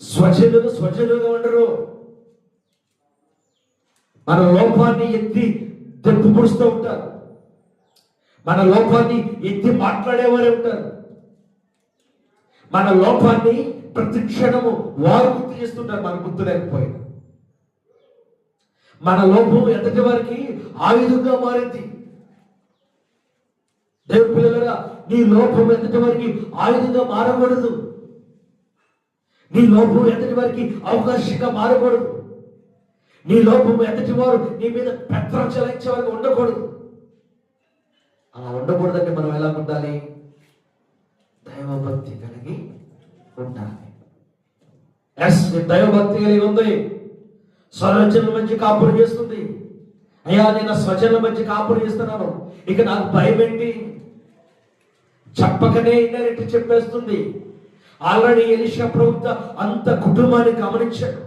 స్వజనులుగా ఉండరు. మన లోపాన్ని ఎత్తి దెబ్బ పొడుస్తూ ఉంటారు. మన లోపాన్ని ఎత్తి మాట్లాడేవారే ఉంటారు. మన లోపాన్ని ప్రతి క్షణము వారు గుర్తు చేస్తుంటారు, మనకు గుర్తు లేకపోయినా. మన లోపం ఎదుటి వారికి ఆయుధంగా మారింది. దేవుని పిల్లలారా, నీ లోపం ఎదుటి వారికి ఆయుధంగా మారకూడదు. నీ లోపం ఎదుటి వారికి అవకాశంగా మారకూడదు. నీ లోపం ఎదుటి వారు నీ మీద పెత్తనం చెలాయించే వారికి ఉండకూడదు. అలా ఉండకూడదంటే మనం ఎలా ఉండాలి? దైవభక్తి కలిగి ఉండాలి. దైవభక్తి కలిగి ఉంది. స్వజనుల మధ్య కాపురం చేస్తుంది. అయ్యా, నేను స్వజనుల మధ్య కాపురం చేస్తున్నాను, ఇక నాకు భయం ఏంటి? చెప్పకనే ఇండైరెక్ట్ చెప్పేస్తుంది. ఆల్రెడీ ఎలీషా ప్రవక్త అంత కుటుంబాన్ని గమనించాడు.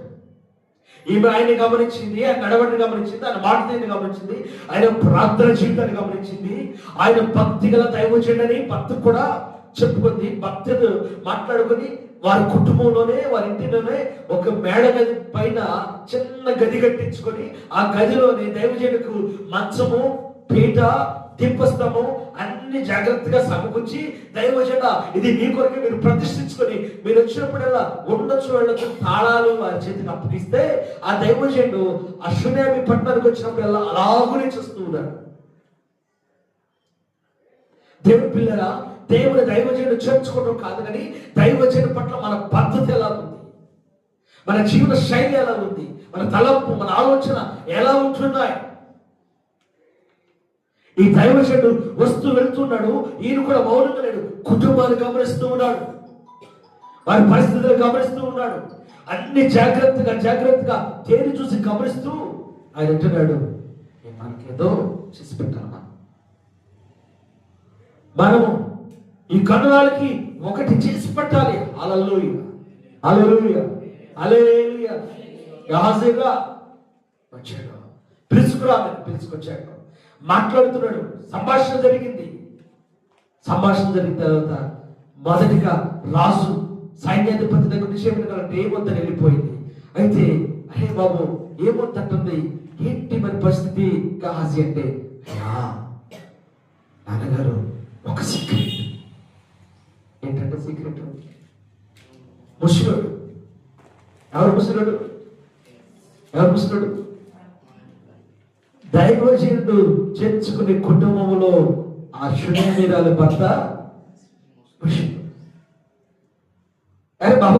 ఈమె ఆయన్ని గమనించింది, ఆయన నడవడిని గమనించింది, ఆయన మాటని గమనించింది, ఆయన ప్రార్థన జీవితాన్ని గమనించింది, ఆయన భక్తి గల దైవజనుడని భక్తి కూడా చెప్పుకుంది. భక్తులు మాట్లాడుకుని వారి కుటుంబంలోనే, వారి ఇంటిలోనే ఒక మేడ గది పైన చిన్న గది కట్టించుకొని ఆ గదిలోనే దైవజనుడికి మంచము, పీట, దీపస్తంభం అన్ని జాగ్రత్తగా సమకూర్చి, దైవజన ఇది మీ కొరకు మీరు ప్రతిష్ఠించుకొని మీరు వచ్చినప్పుడల్లా ఉండొచ్చు వెళ్ళొచ్చు తాళాలు వారి చేతికి అప్పగిస్తే ఆ దైవజనుడు ఆ షునేమి పట్టణానికి వచ్చినప్పుడల్లా అలాగునే చూస్తూ ఉన్నాడు. దేవుని పిల్లరా, దేవుని దైవజనుడు చేర్చుకోవడం కాదు, కానీ దైవజనుడి పట్ల మన పద్ధతి ఎలా ఉంది, మన జీవన శైలి ఎలా ఉంది, మన తలంపు, మన ఆలోచన ఎలా ఉంటున్నాయి. ఈ దైవజనుడు వస్తూ వెళ్తున్నాడు, ఈయన కూడా మౌనంగా లేడు. కుటుంబాన్ని గమనిస్తూ ఉన్నాడు, వారి పరిస్థితులు గమనిస్తూ ఉన్నాడు. అన్ని జాగ్రత్తగా తేరి చూసి గమనిస్తూ ఆయన అంటున్నాడు, మనకేదో చేసి పెట్టాలమ్మా. మనము ఈ కన్నులకి ఒకటి చేసి పెట్టాలి. హల్లెలూయా, హల్లెలూయా, హల్లెలూయా. యాజకుగా వచ్చాడు, పిలుచుకొచ్చాడు, మాట్లాడుతున్నాడు. సంభాషణ జరిగింది. సంభాషణ జరిగిన తర్వాత మొదటిగా రాజు సైన్యాధిపతి దగ్గర నుంచి ఏమొద్దని వెళ్ళిపోయింది. అయితే అరే బాబు ఏమొద్దంటుంది, ఏంటి మరి పరిస్థితి గహాజీ అంటే, నాన్నగారు ఒక సీక్రెట్. ఏంటంటే సీక్రెట్, ముసలుడు. ఎవరు ముసలుడు? దైవజనుడు చేర్చుకునే కుటుంబంలో ఆ షునేమీరాల భర్త